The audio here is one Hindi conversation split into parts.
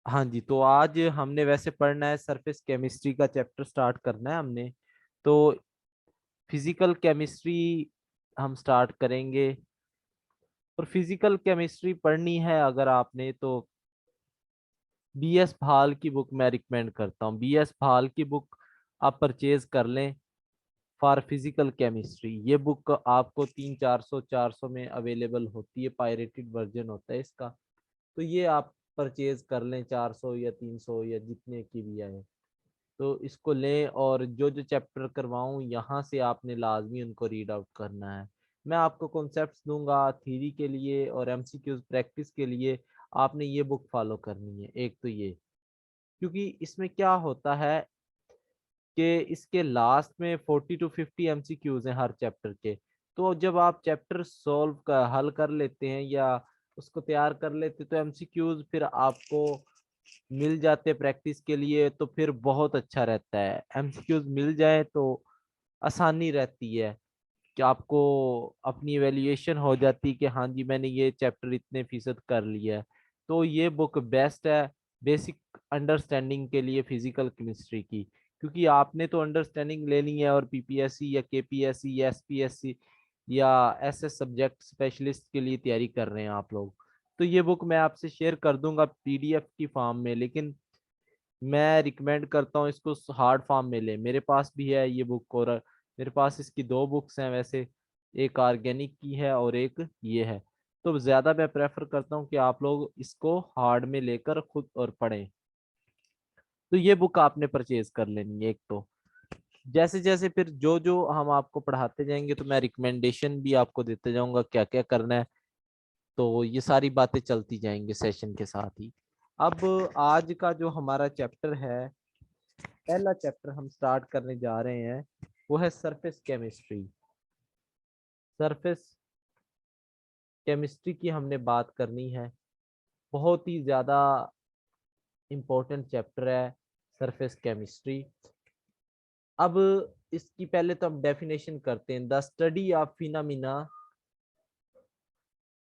हाँ जी, तो आज हमने वैसे पढ़ना है, सरफेस केमिस्ट्री का चैप्टर स्टार्ट करना है हमने। तो फिजिकल केमिस्ट्री हम स्टार्ट करेंगे। और फिजिकल केमिस्ट्री पढ़नी है अगर आपने, तो बीएस भाल की बुक मैं रिकमेंड करता हूँ। बीएस भाल की बुक आप परचेज कर लें फॉर फिजिकल केमिस्ट्री। ये बुक आपको 300-400 में अवेलेबल होती है, पायरेटेड वर्जन होता है इसका। तो ये आप परचेज कर लें, 400 या 300 या जितने की भी आए। तो इसको लें और जो जो चैप्टर करवाऊं यहाँ से आपने लाजमी उनको रीड आउट करना है। मैं आपको कॉन्सेप्ट्स दूंगा थ्योरी के लिए, और एमसीक्यूज प्रैक्टिस के लिए आपने ये बुक फॉलो करनी है। एक तो ये, क्योंकि इसमें क्या होता है कि इसके लास्ट में 40 to 50 एमसीक्यूज हैं हर चैप्टर के। तो जब आप चैप्टर सॉल्व का हल कर लेते हैं या उसको तैयार कर लेते, तो एमसीक्यूज फिर आपको मिल जाते प्रैक्टिस के लिए, तो फिर बहुत अच्छा रहता है। एमसीक्यूज मिल जाए तो आसानी रहती है कि आपको अपनी इवेल्युएशन हो जाती कि हाँ जी मैंने ये चैप्टर इतने फीसद कर लिया है। तो ये बुक बेस्ट है बेसिक अंडरस्टैंडिंग के लिए फिजिकल केमिस्ट्री की। क्योंकि आपने तो अंडरस्टैंडिंग लेनी है, और पीपीएससी या केपीएससी या एसपीएससी या एसएस सब्जेक्ट स्पेशलिस्ट के लिए तैयारी कर रहे हैं आप लोग, तो ये बुक मैं आपसे शेयर कर दूंगा पीडीएफ की फॉर्म में। लेकिन मैं रिकमेंड करता हूँ इसको हार्ड फॉर्म में ले। मेरे पास भी है ये बुक, और मेरे पास इसकी दो बुक्स हैं वैसे, एक ऑर्गेनिक की है और एक ये है। तो ज्यादा मैं प्रेफर करता हूँ कि आप लोग इसको हार्ड में लेकर खुद और पढ़ें। तो ये बुक आपने परचेज कर लेनी है एक तो। जैसे जैसे फिर जो जो हम आपको पढ़ाते जाएंगे, तो मैं रिकमेंडेशन भी आपको देते जाऊंगा क्या क्या करना है। तो ये सारी बातें चलती जाएंगे सेशन के साथ ही। अब आज का जो हमारा चैप्टर है, पहला चैप्टर हम स्टार्ट करने जा रहे हैं, वो है सरफेस केमिस्ट्री। सरफेस केमिस्ट्री की हमने बात करनी है। बहुत ही ज्यादा इम्पोर्टेंट चैप्टर है सरफेस केमिस्ट्री। अब इसकी पहले तो हम डेफिनेशन करते हैं। The study of phenomena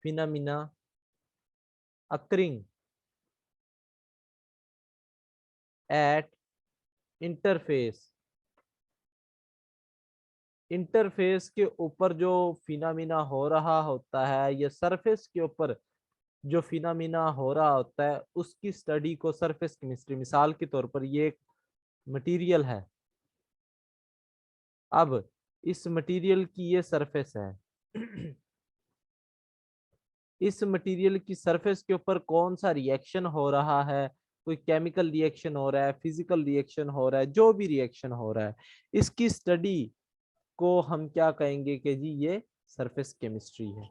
phenomena occurring at interface. Interface के ऊपर जो फिनोमिना हो रहा होता है, या सरफेस के ऊपर जो फिनोमिना हो रहा होता है, उसकी स्टडी को सरफेस केमिस्ट्री। मिसाल के तौर पर ये एक मटेरियल है। अब इस मटेरियल की ये सरफेस है। इस मटेरियल की सरफेस के ऊपर कौन सा रिएक्शन हो रहा है, कोई केमिकल रिएक्शन हो रहा है, फिजिकल रिएक्शन हो रहा है, जो भी रिएक्शन हो रहा है, इसकी स्टडी को हम क्या कहेंगे कि जी ये सरफेस केमिस्ट्री है।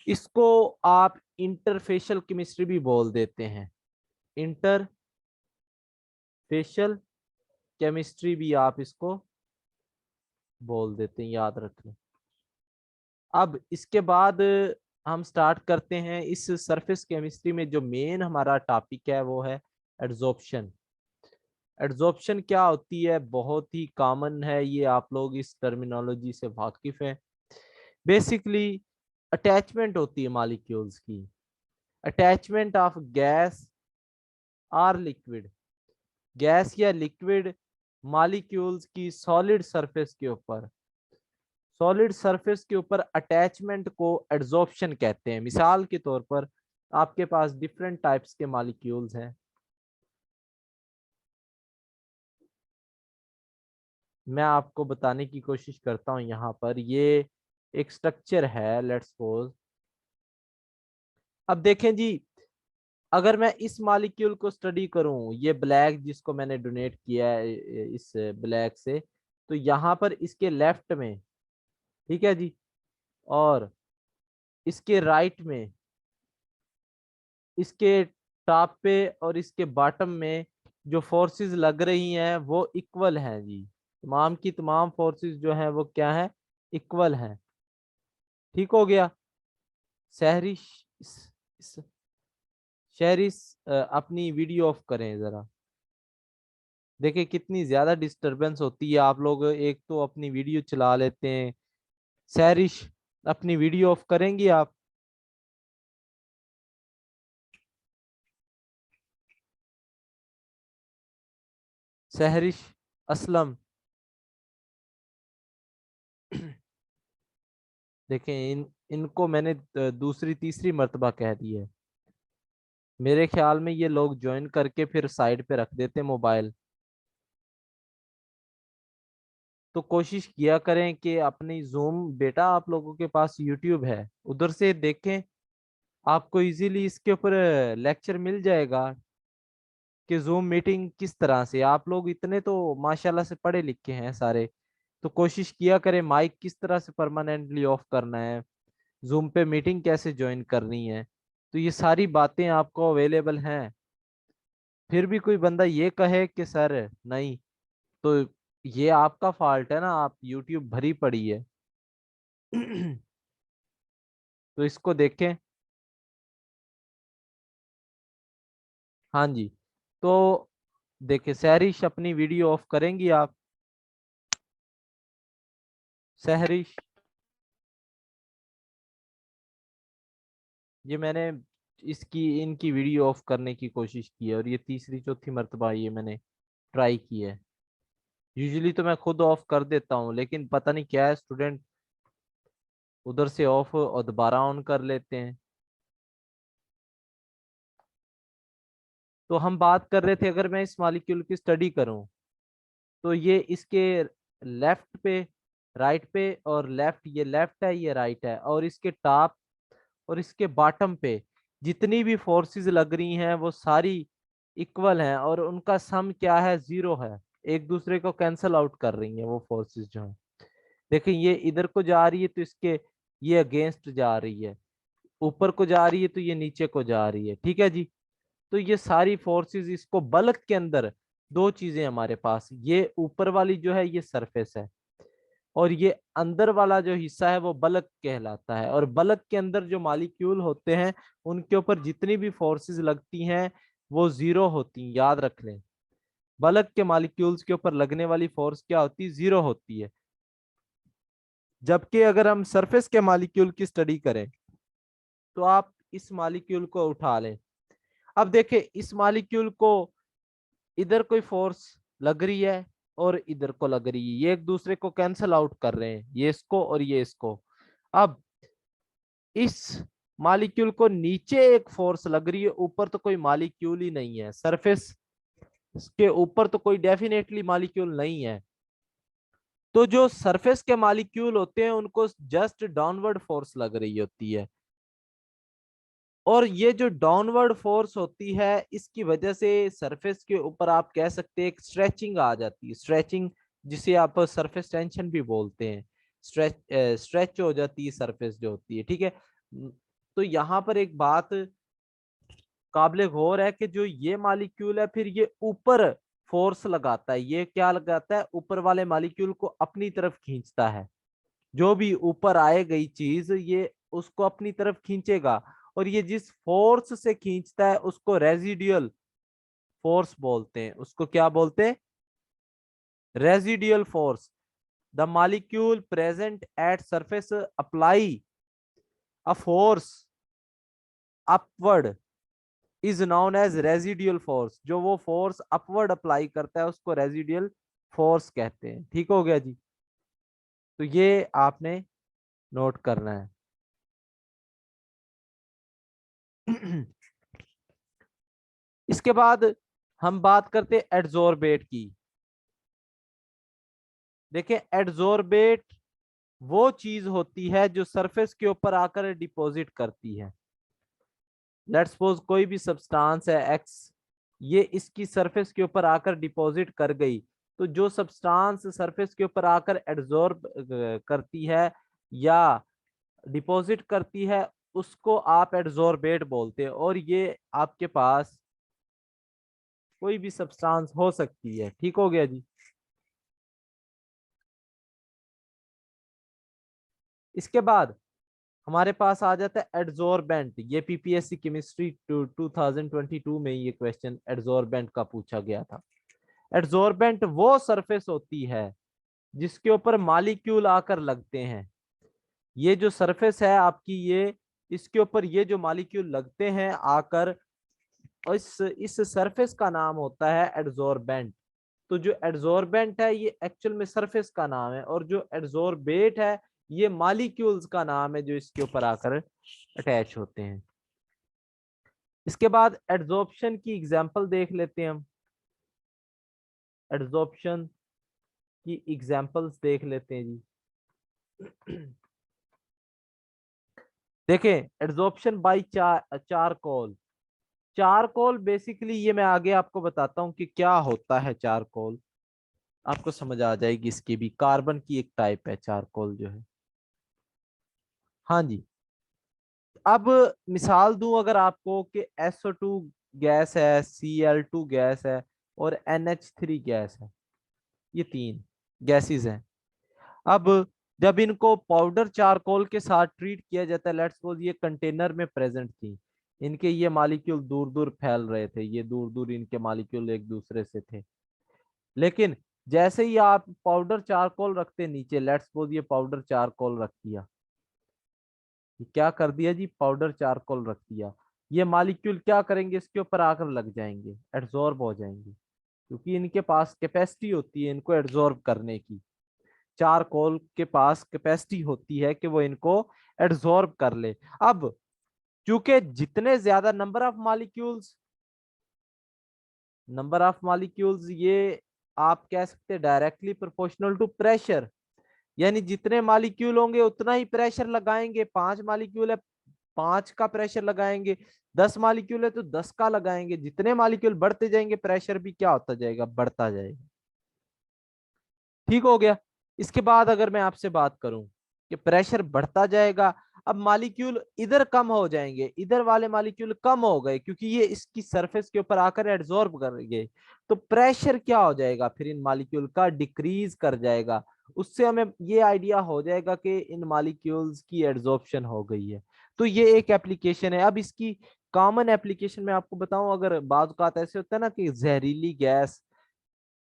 इसको आप इंटरफेशियल केमिस्ट्री भी बोल देते हैं। इंटरफेशियल केमिस्ट्री भी आप इसको बोल देते हैं, याद रखें। अब इसके बाद हम स्टार्ट करते हैं। इस सरफेस केमिस्ट्री में जो मेन हमारा टॉपिक है वो है एड्सॉर्प्शन। एड्सॉर्प्शन क्या होती है, बहुत ही कॉमन है, ये आप लोग इस टर्मिनोलॉजी से वाकिफ हैं। बेसिकली अटैचमेंट होती है मॉलिक्यूल्स की। Attachment of gas or liquid, gas या लिक्विड मॉलिक्यूल्स की सॉलिड सरफेस के ऊपर, सॉलिड सरफेस के ऊपर अटैचमेंट को एड्सॉर्प्शन कहते हैं। मिसाल के तौर पर आपके पास डिफरेंट टाइप्स के मॉलिक्यूल्स हैं। मैं आपको बताने की कोशिश करता हूं। यहाँ पर ये एक स्ट्रक्चर है, लेट्स सपोज। अब देखें जी, अगर मैं इस मॉलिक्यूल को स्टडी करूं, ये ब्लैक जिसको मैंने डोनेट किया है इस ब्लैक से, तो यहाँ पर इसके लेफ्ट में, ठीक है जी, और इसके राइट में, इसके टॉप पे और इसके बॉटम में जो फोर्सेस लग रही हैं वो इक्वल हैं जी। तमाम की तमाम फोर्सेस जो हैं वो क्या है, इक्वल हैं। ठीक हो गया। शहरी शहरी अपनी वीडियो ऑफ करें जरा। देखिए कितनी ज्यादा डिस्टरबेंस होती है, आप लोग एक तो अपनी वीडियो चला लेते हैं। सहरिश अपनी वीडियो ऑफ करेंगी आप? सहरिश, असलम। देखें इनको मैंने दूसरी तीसरी मर्तबा कह दी है। मेरे ख्याल में ये लोग ज्वाइन करके फिर साइड पे रख देते मोबाइल। तो कोशिश किया करें कि अपनी जूम, बेटा आप लोगों के पास यूट्यूब है, उधर से देखें। आपको इजीली इसके ऊपर लेक्चर मिल जाएगा कि जूम मीटिंग किस तरह से, आप लोग इतने तो माशाल्लाह से पढ़े लिखे हैं सारे। तो कोशिश किया करें माइक किस तरह से परमानेंटली ऑफ करना है, जूम पे मीटिंग कैसे ज्वाइन करनी है। तो ये सारी बातें आपको अवेलेबल हैं। फिर भी कोई बंदा ये कहे कि सर नहीं, तो ये आपका फॉल्ट है ना, आप यूट्यूब भरी पड़ी है। तो इसको देखें। हाँ जी। तो देखिए सहरिश, अपनी वीडियो ऑफ करेंगी आप? सहरिश, ये मैंने इसकी इनकी वीडियो ऑफ करने की कोशिश की है और ये तीसरी चौथी मर्तबा ये मैंने ट्राई की है। यूजुअली तो मैं खुद ऑफ कर देता हूँ, लेकिन पता नहीं क्या है, स्टूडेंट उधर से ऑफ और दोबारा ऑन कर लेते हैं। तो हम बात कर रहे थे, अगर मैं इस मॉलिक्यूल की स्टडी करूं तो ये इसके लेफ्ट पे, राइट पे, और लेफ्ट, ये लेफ्ट है ये राइट है, और इसके टॉप और इसके बॉटम पे जितनी भी फोर्सेस लग रही हैं वो सारी इक्वल हैं, और उनका सम क्या है, जीरो है। एक दूसरे को कैंसल आउट कर रही हैं वो फोर्सेस जो हैं। देखिए ये इधर को जा रही है तो इसके ये अगेंस्ट जा रही है, ऊपर को जा रही है तो ये नीचे को जा रही है, ठीक है जी। तो ये सारी फोर्सेस, इसको बल्क के अंदर दो चीजें हमारे पास, ये ऊपर वाली जो है ये सरफेस है, और ये अंदर वाला जो हिस्सा है वो बल्क कहलाता है। और बल्क के अंदर जो मॉलिक्यूल होते हैं उनके ऊपर जितनी भी फोर्सेस लगती हैं वो जीरो होती हैं, याद रख लें। बल्क के मॉलिक्यूल्स के ऊपर लगने वाली फोर्स क्या होती है, जीरो होती है। जबकि अगर हम सरफेस के मॉलिक्यूल की स्टडी करें तो आप इस मॉलिक्यूल को उठा लें। अब देखें इस मॉलिक्यूल को इधर कोई फोर्स लग रही है और इधर को लग रही है, ये एक दूसरे को कैंसल आउट कर रहे हैं, ये इसको और ये इसको। अब इस मॉलिक्यूल को नीचे एक फोर्स लग रही है, ऊपर तो कोई मॉलिक्यूल ही नहीं है, सरफेस के ऊपर तो कोई डेफिनेटली मॉलिक्यूल नहीं है। तो जो सरफेस के मॉलिक्यूल होते हैं उनको जस्ट डाउनवर्ड फोर्स लग रही होती है, और ये जो डाउनवर्ड फोर्स होती है इसकी वजह से सरफेस के ऊपर आप कह सकते हैं एक स्ट्रेचिंग आ जाती है, स्ट्रेचिंग, जिसे आप सरफेस टेंशन भी बोलते हैं। स्ट्रेच हो जाती है सरफेस जो होती है, ठीक है। तो यहाँ पर एक बात काबिले गौर है कि जो ये मॉलिक्यूल है फिर ये ऊपर फोर्स लगाता है, ये क्या लगाता है, ऊपर वाले मॉलिक्यूल को अपनी तरफ खींचता है। जो भी ऊपर आए गई चीज ये उसको अपनी तरफ खींचेगा, और ये जिस फोर्स से खींचता है उसको रेजिडियल फोर्स बोलते हैं। उसको क्या बोलते हैं, residual force. The molecule present at surface apply a force upward is known as residual force. जो वो फोर्स अपवर्ड अप्लाई करता है उसको रेजिडियल फोर्स कहते हैं, ठीक हो गया जी। तो ये आपने नोट करना है। इसके बाद हम बात करते हैं एड्सोर्बेट की। देखिए एड्सोर्बेट वो चीज होती है जो सरफेस के ऊपर आकर डिपॉजिट करती है। लेट्स सपोज कोई भी सब्सटेंस है एक्स, ये इसकी सरफेस के ऊपर आकर डिपॉजिट कर गई, तो जो सब्सटेंस सरफेस के ऊपर आकर एड्सॉर्ब करती है या डिपॉजिट करती है उसको आप एड्सॉर्बेट बोलते हैं। और ये आपके पास कोई भी सब्सटेंस हो सकती है, ठीक हो गया जी। इसके बाद हमारे पास आ जाता है एड्सॉर्बेंट। ये पीपीएससी केमिस्ट्री 2022 में ये क्वेश्चन एड्सॉर्बेंट का पूछा गया था। एड्सॉर्बेंट वो सरफेस होती है जिसके ऊपर मॉलिक्यूल आकर लगते हैं। ये जो सरफेस है आपकी, ये इसके ऊपर ये जो मॉलिक्यूल लगते हैं आकर, इस सरफेस का नाम होता है एड्सॉर्बेंट। तो जो एड्सॉर्बेंट है ये एक्चुअल में सरफेस का नाम है, और जो एड्सॉर्बेट है ये मॉलिक्यूल्स का नाम है जो इसके ऊपर आकर अटैच होते हैं। इसके बाद एड्सॉर्प्शन की एग्जांपल देख लेते हैं हम। एड्सॉर्प्शन की एग्जांपल्स देख लेते हैं जी। देखें, adsorption by charcoal. Charcoal basically, ये मैं आगे आपको बताता हूँ कि क्या होता है चारकोल, आपको समझ आ जाएगी। इसकी भी कार्बन की एक टाइप है चारकोल जो है। हाँ जी, अब मिसाल दूं अगर आपको कि SO2 गैस है, Cl2 गैस है और NH3 गैस है, ये तीन गैसेस हैं। अब जब इनको पाउडर चारकोल के साथ ट्रीट किया जाता है, लेट्स सपोज ये कंटेनर में प्रेजेंट थी, इनके ये मॉलिक्यूल दूर दूर फैल रहे थे, ये दूर दूर इनके मॉलिक्यूल एक दूसरे से थे। लेकिन जैसे ही आप पाउडर चारकोल रखते नीचे, लेट्स सपोज ये पाउडर चारकोल रख दिया, क्या कर दिया जी, पाउडर चारकोल रख दिया, ये मॉलिक्यूल क्या करेंगे, इसके ऊपर आकर लग जाएंगे, एड्सॉर्ब हो जाएंगे, क्योंकि इनके पास कैपेसिटी होती है इनको एड्सॉर्ब करने की। चारकोल के पास कैपेसिटी होती है कि वो इनको एड्सॉर्ब कर ले। अब चूंकि जितने ज्यादा नंबर ऑफ मॉलिक्यूल्स ये आप कह सकते हैं डायरेक्टली प्रोपोर्शनल टू प्रेशर, यानी जितने मॉलिक्यूल होंगे उतना ही प्रेशर लगाएंगे। 5 मॉलिक्यूल है, 5 का प्रेशर लगाएंगे, 10 मॉलिक्यूल है तो 10 का लगाएंगे। जितने मॉलिक्यूल बढ़ते जाएंगे प्रेशर भी क्या होता जाएगा, बढ़ता जाएगा। ठीक हो गया। इसके बाद अगर मैं आपसे बात करूं कि प्रेशर बढ़ता जाएगा, अब मॉलिक्यूल इधर कम हो जाएंगे, इधर वाले मॉलिक्यूल कम हो गए क्योंकि ये इसकी सरफेस के ऊपर आकर एड्सॉर्ब कर गए, तो प्रेशर क्या हो जाएगा फिर इन मॉलिक्यूल का, डिक्रीज कर जाएगा। उससे हमें ये आइडिया हो जाएगा कि इन मॉलिक्यूल्स की एड्सॉर्प्शन हो गई है। तो ये एक एप्लीकेशन है। अब इसकी कॉमन एप्लीकेशन मैं आपको बताऊं, अगर बात औकात ऐसे होता है ना कि जहरीली गैस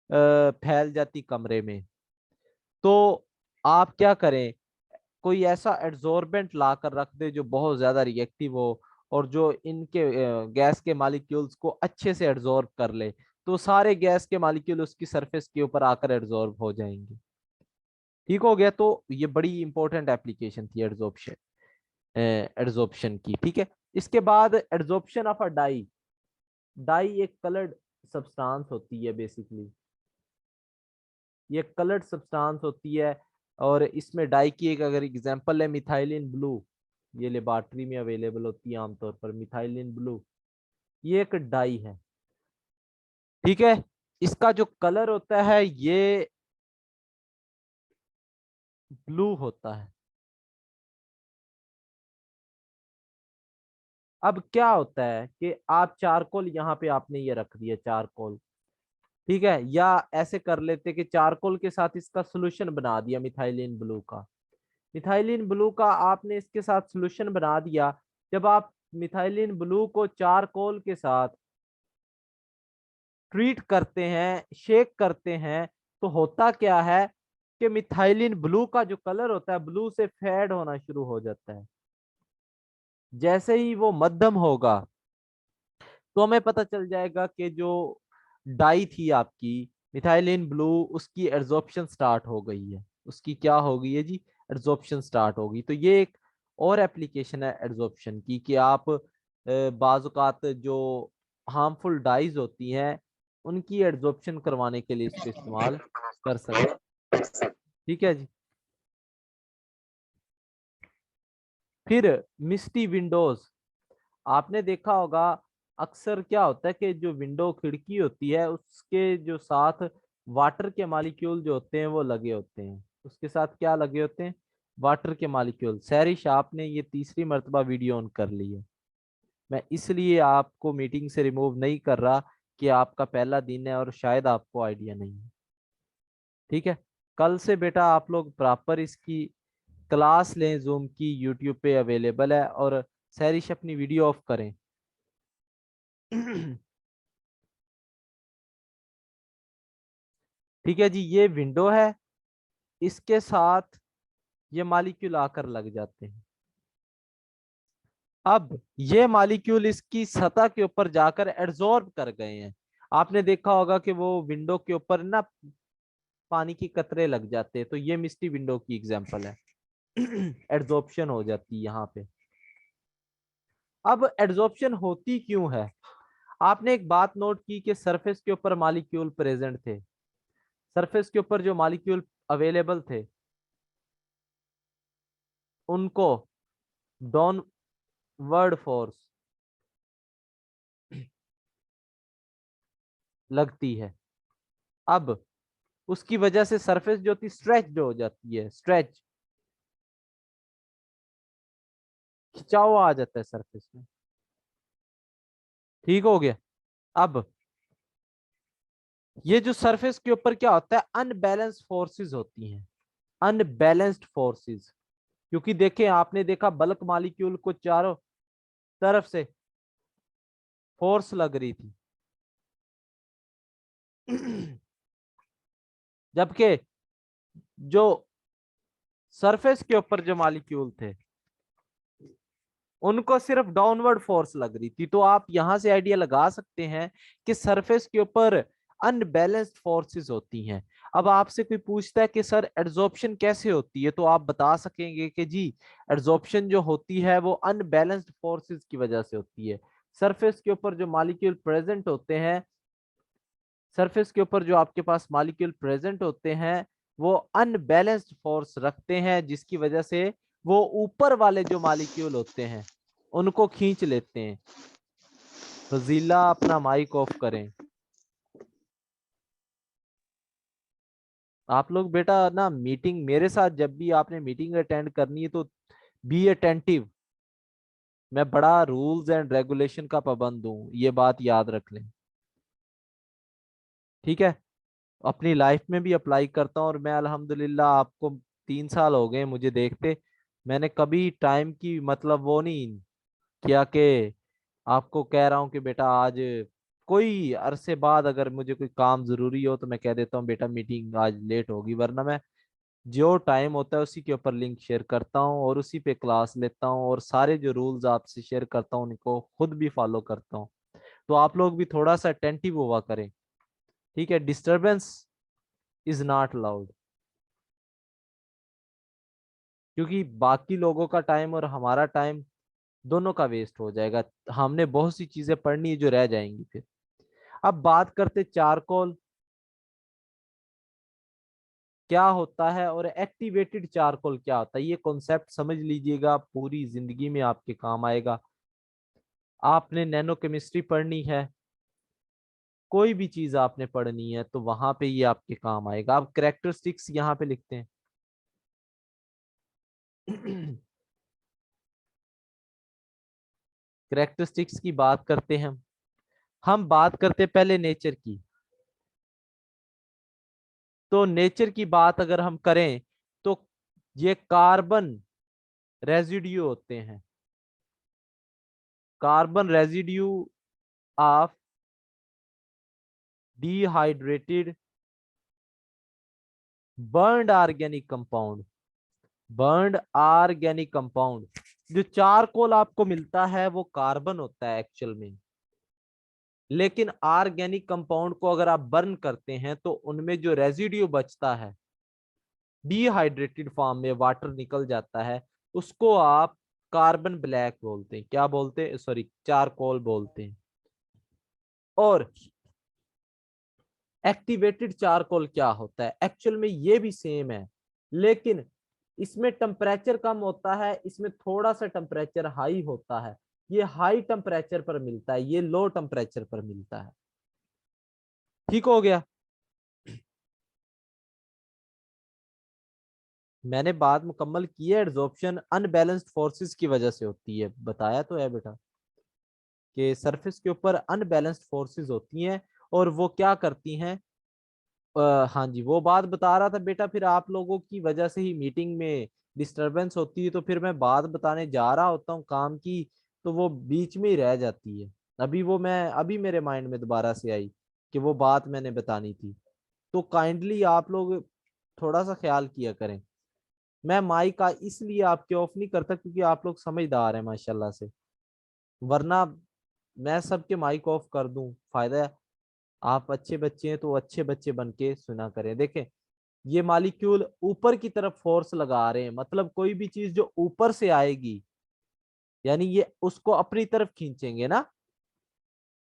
फैल जाती कमरे में, तो आप क्या करें, कोई ऐसा एड्सॉर्बेंट ला कर रख दे जो बहुत ज्यादा रिएक्टिव हो और जो इनके गैस के मॉलिक्यूल्स को अच्छे से एड्सॉर्ब कर ले, तो सारे गैस के मॉलिक्यूल उसकी सरफेस के ऊपर आकर एड्सॉर्ब हो जाएंगे। ठीक हो गया। तो ये बड़ी इंपॉर्टेंट एप्लीकेशन थी एड्सॉर्प्शन की। ठीक है। इसके बाद adsorption of a dye. Dye एक कलर्ड सब्सटेंस होती है बेसिकली, ये कलर्ड सब्सटेंस होती है, और इसमें डाई की एक अगर एग्जांपल है मिथाइलिन ब्लू, ये लेबोरेटरी में अवेलेबल होती है आमतौर पर, मिथाइलिन ब्लू ये एक डाई है। ठीक है। इसका जो कलर होता है ये ब्लू होता है। अब क्या होता है कि आप चारकोल यहाँ पे आपने ये रख दिया चारकोल, ठीक है, या ऐसे कर लेते कि चारकोल के साथ इसका सोल्यूशन बना दिया मिथाइलिन ब्लू का। मिथाइलिन ब्लू का आपने इसके साथ सोल्यूशन बना दिया। जब आप मिथाइलिन ब्लू को चारकोल के साथ ट्रीट करते हैं, शेक करते हैं, तो होता क्या है कि मिथाइलिन ब्लू का जो कलर होता है ब्लू से फेड होना शुरू हो जाता है। जैसे ही वो मध्यम होगा तो हमें पता चल जाएगा कि जो डाई थी आपकी मिथाइलिन ब्लू, उसकी एड्सॉर्प्शन स्टार्ट हो गई है। उसकी क्या हो गई है जी, एड्सॉर्प्शन स्टार्ट होगी। तो ये एक और एप्लीकेशन है एड्सॉर्प्शन की कि आप बाजुकात जो हार्मफुल डाइज होती हैं उनकी एड्सॉर्प्शन करवाने के लिए इसको इस्तेमाल कर सकते। ठीक है जी। फिर मिस्टी विंडोज, आपने देखा होगा अक्सर क्या होता है कि जो विंडो खिड़की होती है उसके जो साथ वाटर के मॉलिक्यूल जो होते हैं वो लगे होते हैं, उसके साथ क्या लगे होते हैं, वाटर के मॉलिक्यूल। सैरिश आपने ये तीसरी मर्तबा वीडियो ऑन कर ली है, मैं इसलिए आपको मीटिंग से रिमूव नहीं कर रहा कि आपका पहला दिन है और शायद आपको आइडिया नहीं है। ठीक है। कल से बेटा आप लोग प्रॉपर इसकी क्लास लें, जूम की यूट्यूब पे अवेलेबल है, और सैरिश अपनी वीडियो ऑफ करें। ठीक है जी, ये विंडो है, इसके साथ ये मॉलिक्यूल आकर लग जाते हैं। अब ये मॉलिक्यूल इसकी सतह के ऊपर जाकर एड्सॉर्ब कर गए हैं। आपने देखा होगा कि वो विंडो के ऊपर ना पानी की कतरे लग जाते हैं, तो ये मिस्टी विंडो की एग्जांपल है। एड्सॉर्प्शन हो जाती है यहाँ पे। अब एड्सॉर्प्शन होती क्यों है? आपने एक बात नोट की कि सरफेस के ऊपर मॉलिक्यूल प्रेजेंट थे, सरफेस के ऊपर जो मॉलिक्यूल अवेलेबल थे उनको डाउनवर्ड फोर्स लगती है। अब उसकी वजह से सरफेस जो थी स्ट्रेच्ड हो जाती है, स्ट्रेच, खिंचाव आ जाता है सरफेस में। ठीक हो गया। अब ये जो सरफेस के ऊपर क्या होता है, अनबैलेंस फोर्सेस होती हैं, अनबैलेंस्ड फोर्सेस। क्योंकि देखें, आपने देखा बल्क मॉलिक्यूल को चारों तरफ से फोर्स लग रही थी, जबकि जो सरफेस के ऊपर जो मॉलिक्यूल थे उनको सिर्फ डाउनवर्ड फोर्स लग रही थी। तो आप यहां से आइडिया लगा सकते हैं कि सरफेस के ऊपर अनबैलेंस्ड फोर्सेस होती हैं। अब आपसे कोई पूछता है कि सर एड्सॉर्प्शन कैसे होती है, तो आप बता सकेंगे कि जी एड्सॉर्प्शन जो होती है वो अनबैलेंस्ड फोर्सेस की वजह से होती है। सरफेस के ऊपर जो मॉलिक्यूल प्रेजेंट होते हैं, सरफेस के ऊपर जो आपके पास मॉलिक्यूल प्रेजेंट होते हैं वो अनबैलेंस्ड फोर्स रखते हैं, जिसकी वजह से वो ऊपर वाले जो मॉलिक्यूल होते हैं उनको खींच लेते हैं। फजीला अपना माइक ऑफ करें। आप लोग बेटा ना मीटिंग मेरे साथ, जब भी आपने मीटिंग अटेंड करनी है तो बी अटेंटिव। मैं बड़ा रूल्स एंड रेगुलेशन का पाबंद हूँ, ये बात याद रख लें। ठीक है, अपनी लाइफ में भी अप्लाई करता हूँ, और मैं अल्हम्दुलिल्लाह, आपको 3 साल हो गए मुझे देखते, मैंने कभी टाइम की मतलब वो नहीं किया कि आपको कह रहा हूँ कि बेटा आज कोई अरसे बाद अगर मुझे कोई काम जरूरी हो तो मैं कह देता हूँ बेटा मीटिंग आज लेट होगी, वरना मैं जो टाइम होता है उसी के ऊपर लिंक शेयर करता हूँ और उसी पे क्लास लेता हूँ, और सारे जो रूल्स आपसे शेयर करता हूँ उनको खुद भी फॉलो करता हूँ। तो आप लोग भी थोड़ा सा अटेंटिव हुआ करें। ठीक है, डिस्टरबेंस इज नॉट अलाउड, क्योंकि बाकी लोगों का टाइम और हमारा टाइम दोनों का वेस्ट हो जाएगा। हमने बहुत सी चीजें पढ़नी है जो रह जाएंगी फिर। अब बात करते चारकोल क्या होता है और एक्टिवेटेड चारकोल क्या होता है। ये कॉन्सेप्ट समझ लीजिएगा, पूरी जिंदगी में आपके काम आएगा। आपने नैनो केमिस्ट्री पढ़नी है, कोई भी चीज आपने पढ़नी है तो वहां पे ये आपके काम आएगा। आप करेक्टरिस्टिक्स यहाँ पे लिखते हैं। करेक्टरिस्टिक्स की बात करते हैं हम बात करते पहले नेचर की। तो नेचर की बात अगर हम करें तो ये कार्बन रेजिड्यू होते हैं, carbon residue of dehydrated burned organic compound, burned organic compound. जो चारकोल आपको मिलता है वो कार्बन होता है एक्चुअल में, लेकिन ऑर्गेनिक कंपाउंड को अगर आप बर्न करते हैं तो उनमें जो रेजिड्यू बचता है डिहाइड्रेटेड फॉर्म में वाटर निकल जाता है, उसको आप कार्बन ब्लैक बोलते हैं। क्या बोलते हैं, सॉरी, चारकोल बोलते हैं। और एक्टिवेटेड चारकोल क्या होता है, एक्चुअल में ये भी सेम है, लेकिन इसमें टेम्परेचर कम होता है, इसमें थोड़ा सा टेम्परेचर हाई होता है। ये हाई टेम्परेचर पर मिलता है, ये लो टेम्परेचर पर मिलता है। ठीक हो गया। मैंने बात मुकम्मल की है। एड्सॉर्प्शन अनबैलेंस्ड फोर्सेस की वजह से होती है, बताया तो है बेटा कि सरफेस के ऊपर अनबैलेंस्ड फोर्सेस होती हैं और वो क्या करती हैं। हाँ जी, वो बात बता रहा था बेटा, फिर आप लोगों की वजह से ही मीटिंग में डिस्टरबेंस होती है, तो फिर मैं बात बताने जा रहा होता हूँ काम की, तो वो बीच में ही रह जाती है। अभी मेरे माइंड में दोबारा से आई कि वो बात मैंने बतानी थी। तो काइंडली आप लोग थोड़ा सा ख्याल किया करें। मैं माइक का इसलिए आपके ऑफ नहीं करता क्योंकि आप लोग समझदार हैं माशाल्लाह से, वरना मैं सबके माइक ऑफ कर दूं फायदा है? आप अच्छे बच्चे हैं तो अच्छे बच्चे बन के सुना करें। देखें, ये मॉलिक्यूल ऊपर की तरफ फोर्स लगा रहे हैं, मतलब कोई भी चीज जो ऊपर से आएगी यानी ये उसको अपनी तरफ खींचेंगे ना।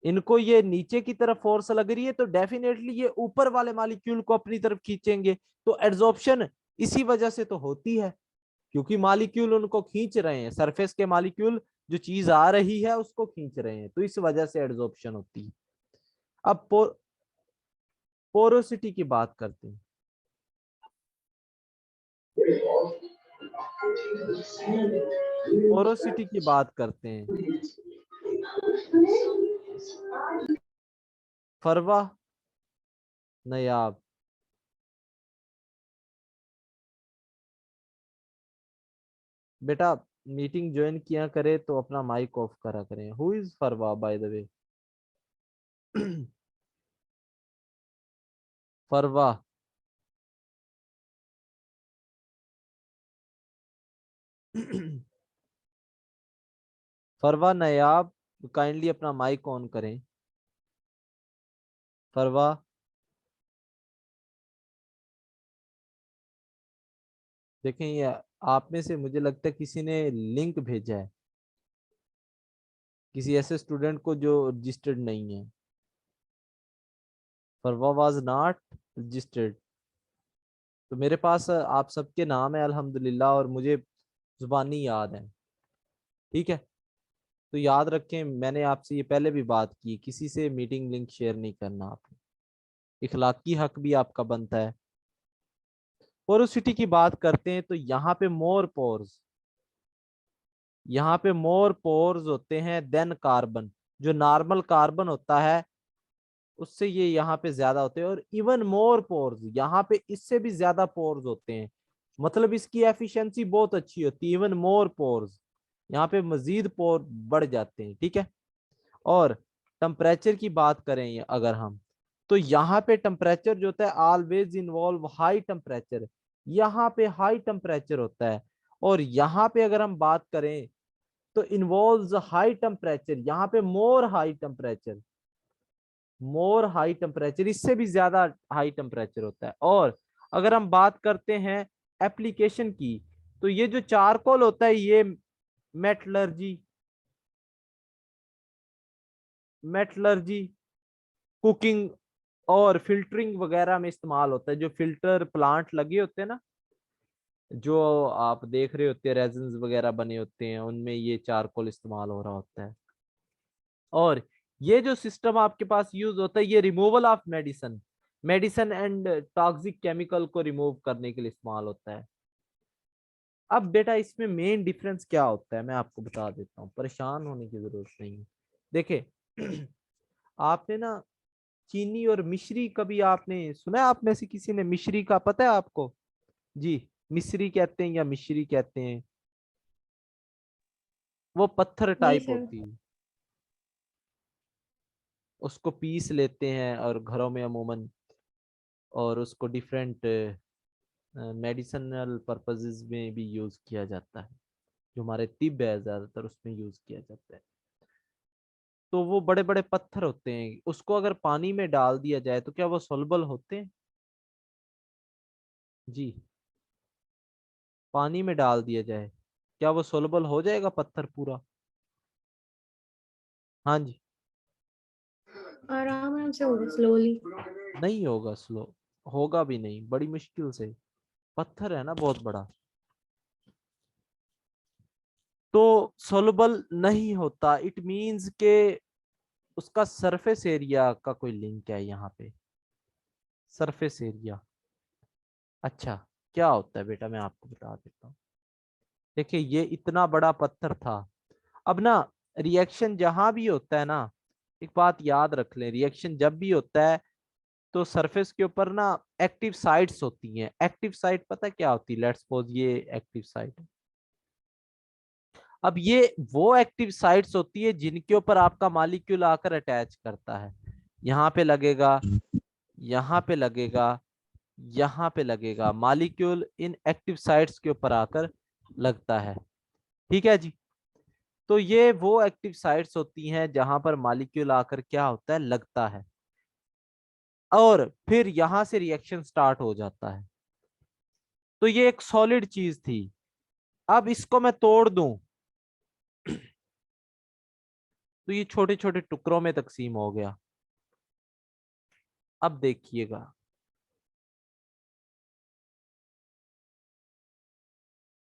इनको ये नीचे की तरफ फोर्स लग रही है तो डेफिनेटली ये ऊपर वाले मॉलिक्यूल को अपनी तरफ खींचेंगे। तो एड्सॉर्प्शन इसी वजह से तो होती है, क्योंकि मॉलिक्यूल उनको खींच रहे हैं, सरफेस के मॉलिक्यूल जो चीज आ रही है उसको खींच रहे हैं, तो इस वजह से एड्सॉर्प्शन होती है। अब पोरोसिटी की बात करते हैं। पोरोसिटी की बात करते हैं। फरवा, नयाब, बेटा मीटिंग ज्वाइन किया करे तो अपना माइक ऑफ करा करें। Who is Farwa by the way? Farwa, Farwa नयाब, kindly अपना माइक ऑन करें। फरवा, देखें ये आप में से मुझे लगता है किसी ने लिंक भेजा है किसी ऐसे स्टूडेंट को जो रजिस्टर्ड नहीं है। फरवा वाज नॉट रजिस्टर्ड। तो मेरे पास आप सबके नाम है अल्हम्दुलिल्लाह और मुझे जुबानी याद है। ठीक है, तो याद रखें, मैंने आपसे ये पहले भी बात की, किसी से मीटिंग लिंक शेयर नहीं करना आपने, इखलाकी हक भी आपका बनता है। पोरोसिटी की बात करते हैं तो यहाँ पे मोर पोर्स, यहाँ पे मोर पोर्स होते हैं देन कार्बन। जो नॉर्मल कार्बन होता है उससे ये यहाँ पे ज्यादा होते हैं, और इवन मोर पोर्स, यहाँ पे इससे भी ज्यादा पोर्स होते हैं, मतलब इसकी एफिशिएंसी बहुत अच्छी होती है। इवन मोर पोर्स, यहाँ पे मजीद पोर बढ़ जाते हैं। ठीक है, और टेम्परेचर की बात करें अगर हम, तो यहाँ पे टेम्परेचर जो होता है ऑलवेज इन्वॉल्व हाई टेम्परेचर, यहाँ पे हाई टेम्परेचर होता है। और यहाँ पे अगर हम बात करें तो इन्वॉल्व हाई टेम्परेचर, यहाँ पे मोर हाई टेम्परेचर, मोर हाई टेम्परेचर, इससे भी ज्यादा हाई टेम्परेचर होता है। और अगर हम बात करते हैं एप्लीकेशन की, तो ये जो चारकोल होता है ये मेटलर्जी, मेटलर्जी, कुकिंग और फिल्टरिंग वगैरह में इस्तेमाल होता है। जो फिल्टर प्लांट लगे होते हैं ना, जो आप देख रहे होते हैं रेजिन्स वगैरह बने होते हैं, उनमें ये चारकोल इस्तेमाल हो रहा होता है। और ये जो सिस्टम आपके पास यूज होता है ये removal of medicine, medicine and toxic chemical को रिमूव करने के लिए इस्तेमाल होता है। अब बेटा इसमें मेन डिफरेंस क्या होता है मैं आपको बता देता हूँ, परेशान होने की जरूरत नहीं है। देखिए आपने ना चीनी और मिश्री, कभी आपने सुना है आप में से किसी ने मिश्री का, पता है आपको? जी, मिश्री कहते हैं या मिश्री कहते हैं, वो पत्थर जी टाइप सर। होती है, उसको पीस लेते हैं और घरों में अमूमन, और उसको डिफरेंट मेडिसिनल पर्पसेस में भी यूज किया जाता है। जो हमारे तिब है ज्यादातर उसमें यूज किया जाता है। तो वो बड़े बड़े पत्थर होते हैं, उसको अगर पानी में डाल दिया जाए तो क्या वो सोलबल होते हैं? जी, पानी में डाल दिया जाए क्या वो सोलबल हो जाएगा पत्थर पूरा? हाँ जी। आराम आराम से होगा, स्लोली। नहीं होगा स्लो, होगा भी नहीं, बड़ी मुश्किल से, पत्थर है ना बहुत बड़ा, तो सोलबल नहीं होता। इट मींस के उसका सरफेस एरिया का कोई लिंक है यहाँ पे, सरफेस एरिया। अच्छा, क्या होता है बेटा मैं आपको बता देता हूँ। देखिए ये इतना बड़ा पत्थर था। अब ना रिएक्शन जहां भी होता है ना, एक बात याद रख लें, रिएक्शन जब भी होता है तो सरफेस के ऊपर ना एक्टिव साइट्स होती हैं। एक्टिव साइट पता है क्या होती है? लेट्स सपोज ये एक्टिव साइट है। अब ये वो एक्टिव साइट्स होती है जिनके ऊपर आपका मॉलिक्यूल आकर अटैच करता है। यहाँ पे लगेगा, यहाँ पे लगेगा, यहाँ पे लगेगा, मॉलिक्यूल इन एक्टिव साइट्स के ऊपर आकर लगता है। ठीक है जी, तो ये वो एक्टिव साइट्स होती हैं जहां पर मॉलिक्यूल आकर क्या होता है, लगता है। और फिर यहां से रिएक्शन स्टार्ट हो जाता है। तो ये एक सॉलिड चीज थी। अब इसको मैं तोड़ दूं तो ये छोटे छोटे टुकड़ों में तकसीम हो गया। अब देखिएगा,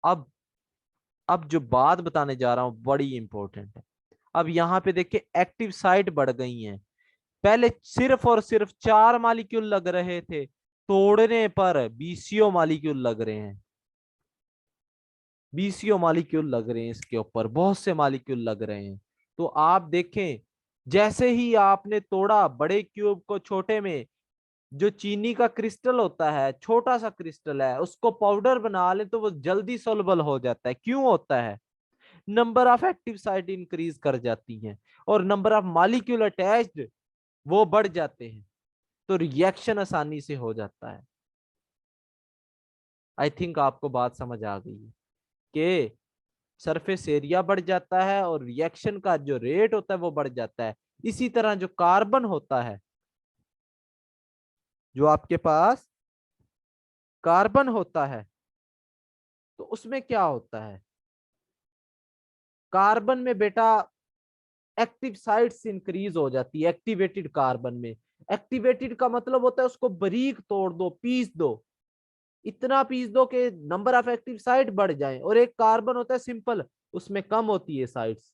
अब अब जो बात बताने जा रहा हूं बड़ी इंपॉर्टेंट है। अब यहाँ पे देखिए एक्टिव साइट बढ़ गई हैं। पहले सिर्फ और सिर्फ 4 मॉलिक्यूल लग रहे थे, तोड़ने पर बीसीओ मॉलिक्यूल लग रहे हैं। बीसीओ मॉलिक्यूल लग रहे हैं, इसके ऊपर बहुत से मॉलिक्यूल लग रहे हैं। तो आप देखें, जैसे ही आपने तोड़ा बड़े क्यूब को छोटे में, जो चीनी का क्रिस्टल होता है, छोटा सा क्रिस्टल है, उसको पाउडर बना ले तो वो जल्दी सोलबल हो जाता है। क्यों होता है? Number of active site increase कर जाती हैं और नंबर ऑफ मॉलिक्यूल अटैच्ड वो बढ़ जाते हैं, तो रिएक्शन आसानी से हो जाता है। आई थिंक आपको बात समझ आ गई है कि सरफेस एरिया बढ़ जाता है और रिएक्शन का जो रेट होता है वो बढ़ जाता है। इसी तरह जो कार्बन होता है, जो आपके पास कार्बन होता है, तो उसमें क्या होता है? कार्बन में बेटा एक्टिव साइट्स इंक्रीज हो जाती है एक्टिवेटेड कार्बन में। एक्टिवेटेड का मतलब होता है उसको बारीक तोड़ दो, पीस दो, इतना पीस दो कि नंबर ऑफ एक्टिव साइट बढ़ जाए। और एक कार्बन होता है सिंपल, उसमें कम होती है साइट्स।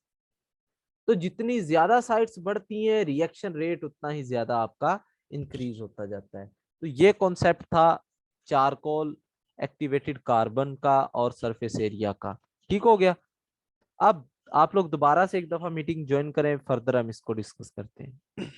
तो जितनी ज्यादा साइट्स बढ़ती हैं रिएक्शन रेट उतना ही ज्यादा आपका इंक्रीज होता जाता है। तो ये कॉन्सेप्ट था चारकोल, एक्टिवेटेड कार्बन का और सरफेस एरिया का। ठीक हो गया। अब आप लोग दोबारा से एक दफा मीटिंग ज्वाइन करें, फर्दर हम इसको डिस्कस करते हैं।